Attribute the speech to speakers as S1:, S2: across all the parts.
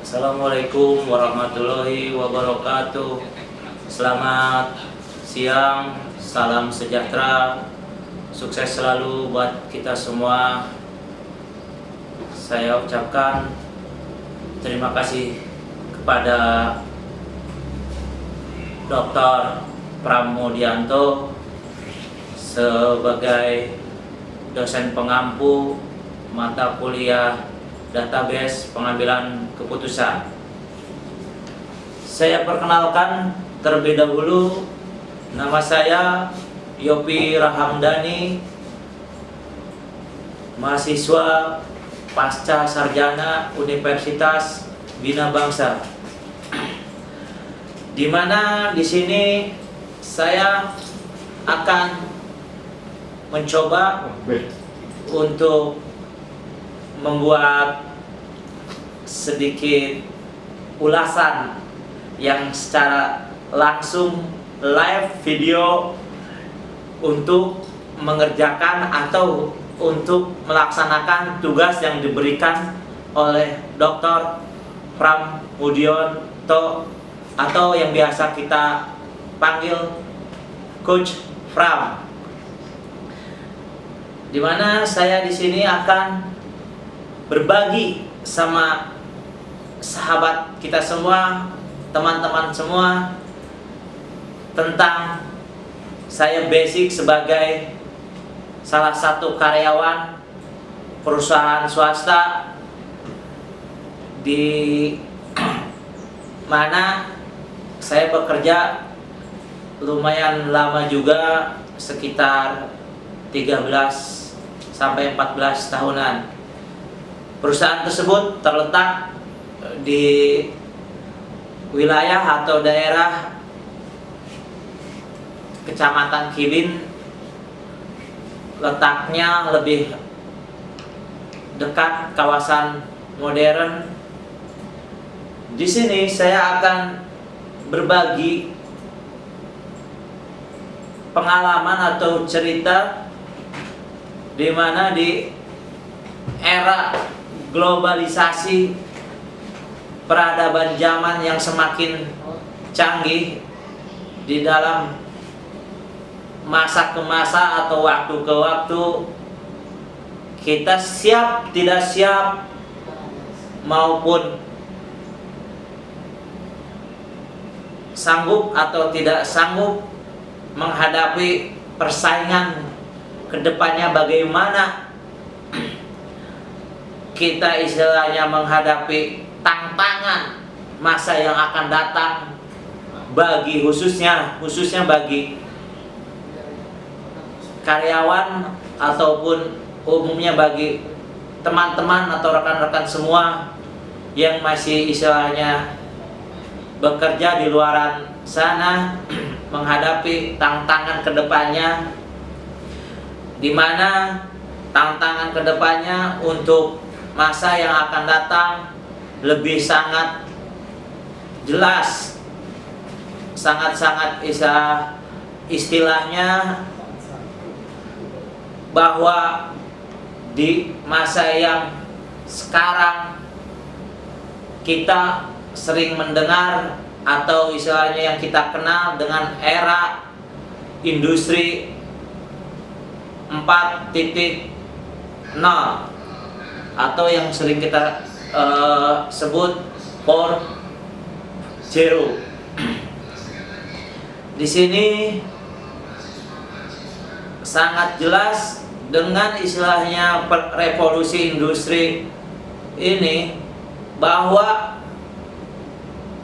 S1: Assalamualaikum warahmatullahi wabarakatuh. Selamat siang, salam sejahtera, sukses selalu buat kita semua. Saya ucapkan terima kasih kepada Dr. Pramudianto sebagai dosen pengampu mata kuliah database pengambilan keputusan. Saya perkenalkan terlebih dahulu, nama saya Yopi Rahamdani, mahasiswa pasca sarjana Universitas Bina Bangsa. Di mana di sini saya akan mencoba untuk membuat sedikit ulasan yang secara langsung live video untuk mengerjakan atau untuk melaksanakan tugas yang diberikan oleh Dr. Pramudianto atau yang biasa kita panggil Coach Pram. Dimana saya di sini akan berbagi sama sahabat kita semua, teman-teman semua, tentang saya basic sebagai salah satu karyawan perusahaan swasta di mana saya bekerja lumayan lama juga, sekitar 13 sampai 14 tahunan. Perusahaan tersebut terletak di wilayah atau daerah Kecamatan Kilin, letaknya lebih dekat kawasan modern. Di sini saya akan berbagi pengalaman atau cerita di mana di era globalisasi, peradaban zaman yang semakin canggih, di dalam masa ke masa atau waktu ke waktu, kita siap tidak siap maupun sanggup atau tidak sanggup menghadapi persaingan kedepannya, bagaimana kita istilahnya menghadapi tantangan masa yang akan datang, bagi khususnya bagi karyawan ataupun umumnya bagi teman-teman atau rekan-rekan semua yang masih istilahnya bekerja di luaran sana menghadapi tantangan kedepannya, di mana tantangan kedepannya untuk masa yang akan datang lebih sangat jelas, sangat-sangat istilahnya bahwa di masa yang sekarang kita sering mendengar atau istilahnya yang kita kenal dengan era industri 4.0 atau yang sering kita sebut 4.0. Di sini sangat jelas dengan istilahnya revolusi industri ini, bahwa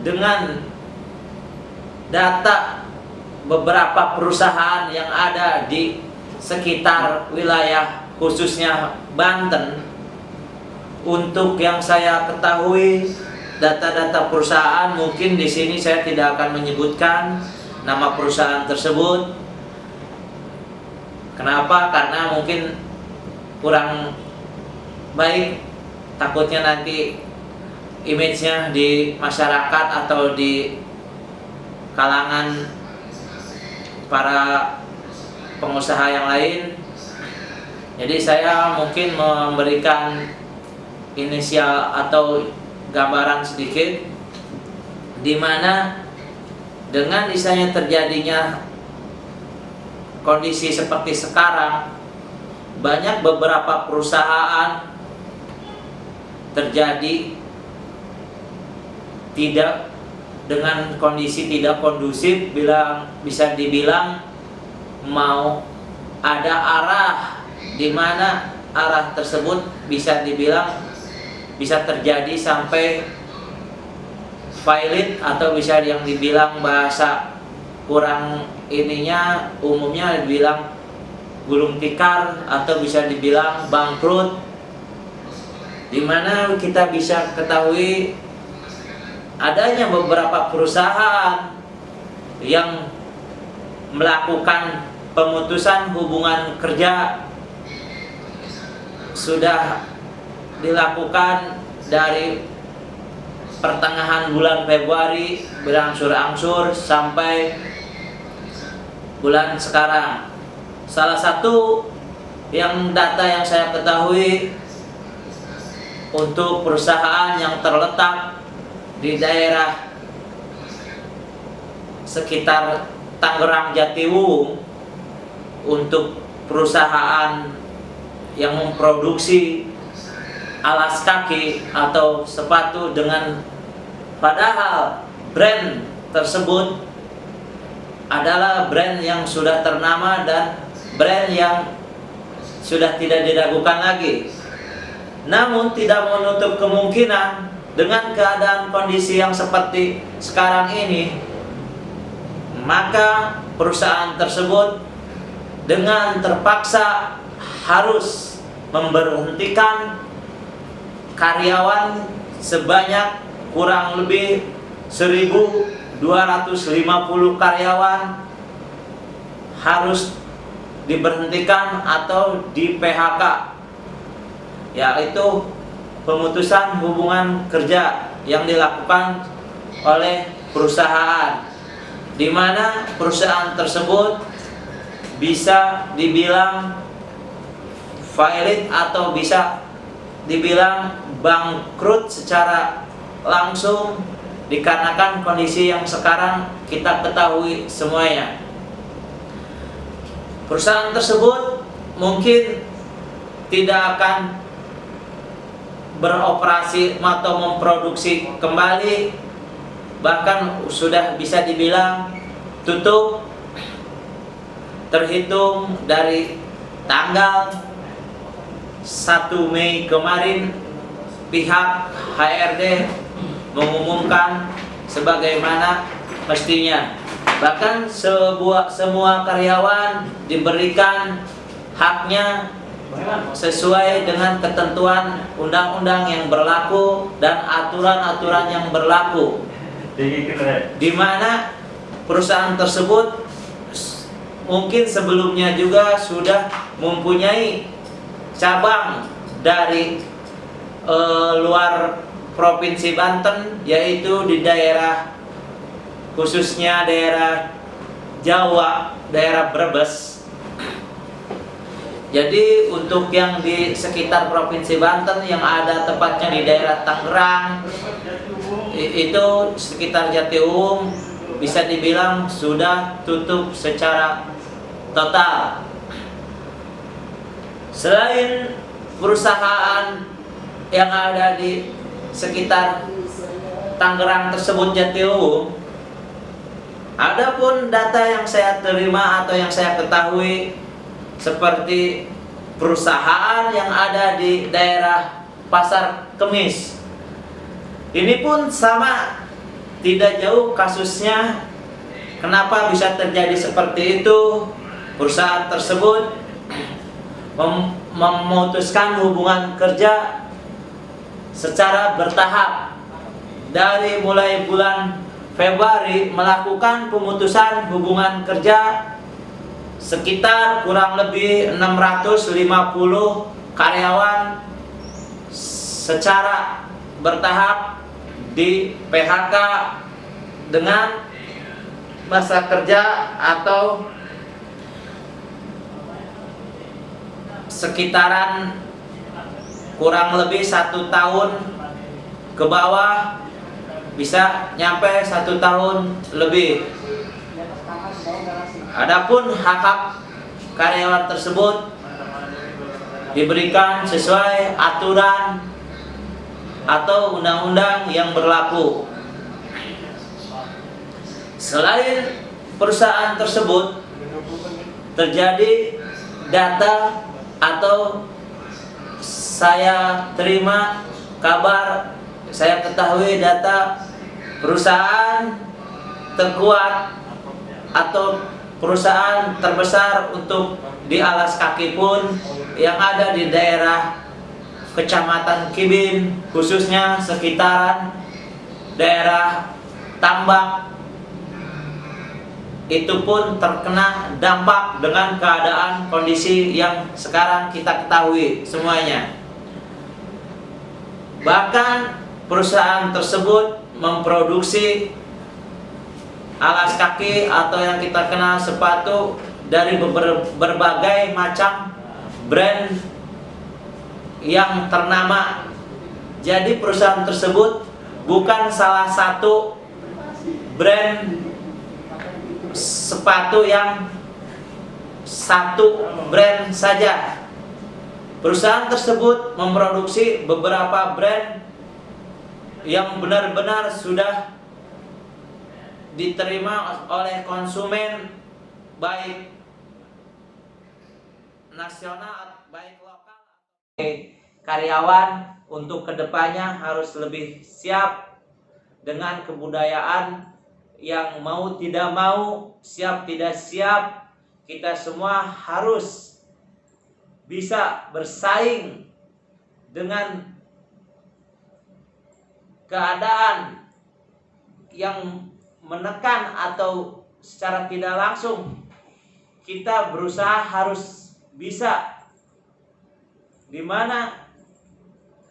S1: dengan data beberapa perusahaan yang ada di sekitar wilayah khususnya Banten, untuk yang saya ketahui data-data perusahaan, mungkin di sini saya tidak akan menyebutkan nama perusahaan tersebut. Kenapa? Karena mungkin kurang baik, takutnya nanti image-nya di masyarakat atau di kalangan para pengusaha yang lain. Jadi saya mungkin memberikan inisial atau gambaran sedikit, di mana dengan misalnya terjadinya kondisi seperti sekarang, banyak beberapa perusahaan terjadi tidak dengan kondisi tidak kondusif, bisa dibilang mau ada arah di mana arah tersebut bisa dibilang bisa terjadi sampai violate, atau bisa yang dibilang bahasa kurang ininya umumnya dibilang gulung tikar, atau bisa dibilang bangkrut, dimana kita bisa ketahui adanya beberapa perusahaan yang melakukan pemutusan hubungan kerja sudah dilakukan dari pertengahan bulan Februari berangsur-angsur sampai bulan sekarang. Salah satu yang data yang saya ketahui untuk perusahaan yang terletak di daerah sekitar Tangerang Jatiwung, untuk perusahaan yang memproduksi alas kaki atau sepatu dengan padahal brand tersebut adalah brand yang sudah ternama dan brand yang sudah tidak diragukan lagi. Namun tidak menutup kemungkinan dengan keadaan kondisi yang seperti sekarang ini, maka perusahaan tersebut dengan terpaksa harus memberhentikan karyawan sebanyak kurang lebih 1.250 karyawan harus diberhentikan atau di PHK, yaitu pemutusan hubungan kerja yang dilakukan oleh perusahaan, di mana perusahaan tersebut bisa dibilang violate atau bisa dibilang bangkrut secara langsung dikarenakan kondisi yang sekarang kita ketahui semuanya. Perusahaan tersebut mungkin tidak akan beroperasi atau memproduksi kembali, bahkan sudah bisa dibilang tutup terhitung dari tanggal 1 Mei kemarin. Pihak HRD mengumumkan sebagaimana mestinya, bahkan semua karyawan diberikan haknya sesuai dengan ketentuan undang-undang yang berlaku dan aturan-aturan yang berlaku, di mana perusahaan tersebut mungkin sebelumnya juga sudah mempunyai cabang dari luar Provinsi Banten, yaitu di daerah khususnya daerah Jawa, daerah Brebes. Jadi untuk yang di sekitar Provinsi Banten yang ada tepatnya di daerah Tangerang, itu sekitar Jatiwung, bisa dibilang sudah tutup secara total. Selain perusahaan yang ada di sekitar Tangerang tersebut Jatiwung, adapun data yang saya terima atau yang saya ketahui seperti perusahaan yang ada di daerah Pasar Kemis, ini pun sama, tidak jauh kasusnya. Kenapa bisa terjadi seperti itu? Perusahaan tersebut memutuskan hubungan kerja secara bertahap. Dari mulai bulan Februari melakukan pemutusan hubungan kerja sekitar kurang lebih 650 karyawan secara bertahap di PHK dengan masa kerja atau sekitaran kurang lebih 1 tahun ke bawah bisa nyampe 1 tahun lebih. Adapun hak-hak karyawan tersebut diberikan sesuai aturan atau undang-undang yang berlaku. Selain perusahaan tersebut terjadi data atau saya terima kabar, saya ketahui data perusahaan terkuat atau perusahaan terbesar untuk di alas kaki pun yang ada di daerah Kecamatan Kibin, khususnya sekitaran daerah Tambak, itu pun terkena dampak dengan keadaan kondisi yang sekarang kita ketahui semuanya. Bahkan perusahaan tersebut memproduksi alas kaki atau yang kita kenal sepatu dari berbagai macam brand yang ternama. Jadi perusahaan tersebut bukan salah satu brand sepatu yang satu brand saja. Perusahaan tersebut memproduksi beberapa brand yang benar-benar sudah diterima oleh konsumen, baik nasional baik lokal. Karyawan untuk kedepannya harus lebih siap dengan kebudayaan yang mau tidak mau, siap tidak siap, kita semua harus bisa bersaing dengan keadaan yang menekan atau secara tidak langsung kita berusaha harus bisa, dimana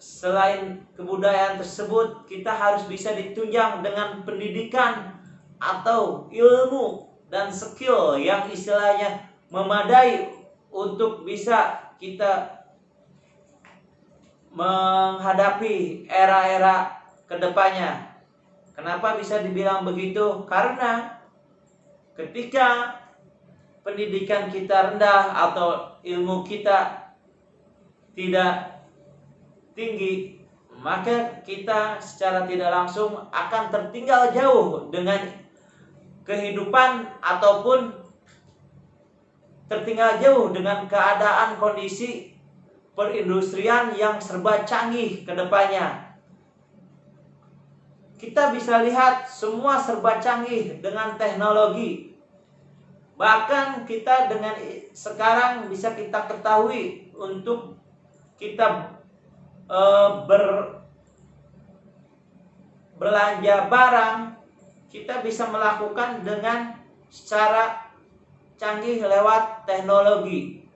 S1: selain kebudayaan tersebut kita harus bisa ditunjang dengan pendidikan atau ilmu dan skill yang istilahnya memadai untuk bisa kita menghadapi era-era kedepannya. Kenapa bisa dibilang begitu? Karena ketika pendidikan kita rendah atau ilmu kita tidak tinggi, maka kita secara tidak langsung akan tertinggal jauh dengan kehidupan ataupun tertinggal jauh dengan keadaan kondisi perindustrian yang serba canggih ke depannya. Kita bisa lihat semua serba canggih dengan teknologi. Bahkan kita dengan sekarang bisa kita ketahui untuk kita belanja barang, kita bisa melakukan dengan secara canggih lewat teknologi.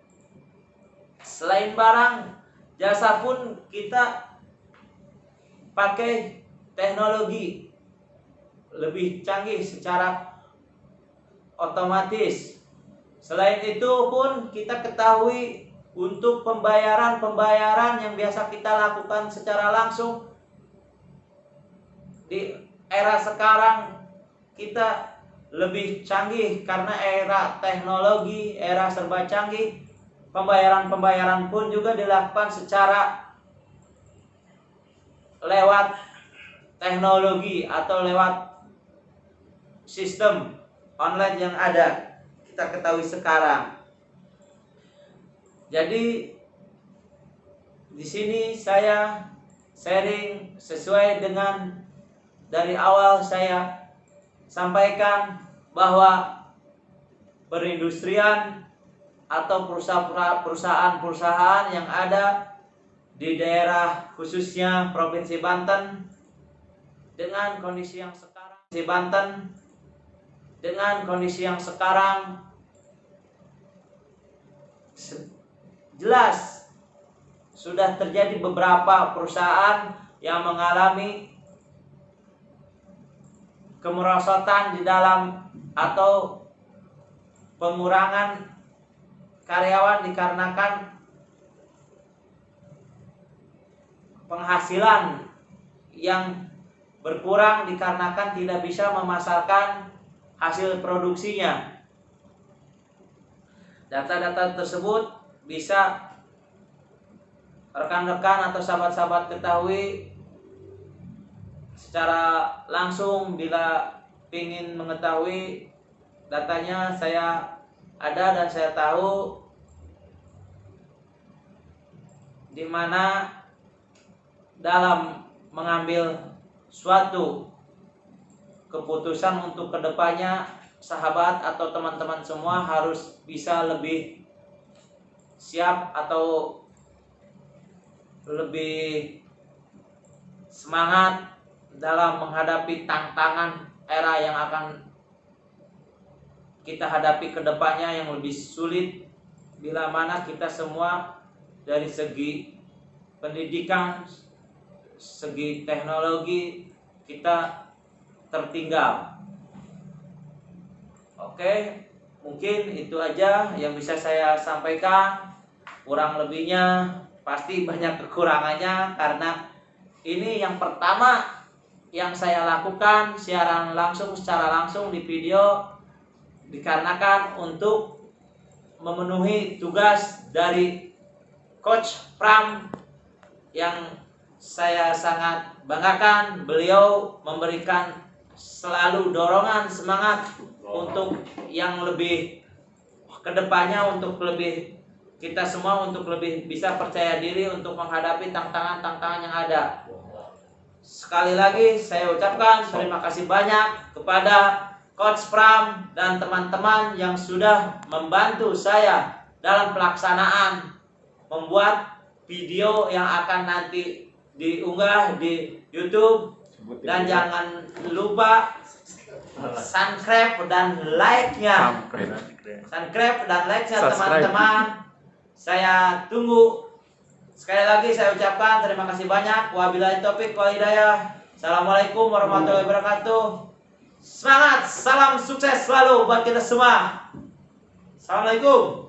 S1: Selain barang, jasa pun kita pakai teknologi lebih canggih secara otomatis. Selain itu pun kita ketahui untuk pembayaran yang biasa kita lakukan secara langsung, di era sekarang kita lebih canggih karena era teknologi, era serba canggih. Pembayaran pun juga dilakukan secara lewat teknologi atau lewat sistem online yang ada kita ketahui sekarang. Jadi di sini saya sharing sesuai dengan dari awal saya sampaikan bahwa perindustrian atau perusahaan-perusahaan yang ada di daerah khususnya Provinsi Banten dengan kondisi yang sekarang jelas sudah terjadi beberapa perusahaan yang mengalami kemerosotan di dalam atau pengurangan karyawan dikarenakan penghasilan yang berkurang dikarenakan tidak bisa memasarkan hasil produksinya. Data-data tersebut bisa rekan-rekan atau sahabat-sahabat ketahui secara langsung. Bila ingin mengetahui datanya, saya ada dan saya tahu di mana dalam mengambil suatu keputusan untuk kedepannya, sahabat atau teman-teman semua harus bisa lebih siap atau lebih semangat dalam menghadapi tantangan era yang akan kita hadapi kedepannya yang lebih sulit, bila mana kita semua dari segi pendidikan, segi teknologi kita tertinggal. Oke, mungkin itu aja yang bisa saya sampaikan. Kurang lebihnya pasti banyak kekurangannya, karena ini yang pertama yang saya lakukan siaran langsung secara langsung di video, dikarenakan untuk memenuhi tugas dari Coach Pram yang saya sangat banggakan. Beliau memberikan selalu dorongan semangat untuk yang lebih kedepannya, untuk lebih kita semua untuk lebih bisa percaya diri untuk menghadapi tantangan-tantangan yang ada. Sekali lagi saya ucapkan terima kasih banyak kepada Coach Pram dan teman-teman yang sudah membantu saya dalam pelaksanaan membuat video yang akan nanti diunggah di YouTube. Dan jangan lupa subscribe dan like-nya. Subscribe dan like-nya teman-teman. Saya tunggu. Sekali lagi saya ucapkan terima kasih banyak. Wabillahi taufik wal hidayah. Assalamualaikum warahmatullahi wabarakatuh. Semangat, salam sukses selalu buat kita semua. Assalamualaikum.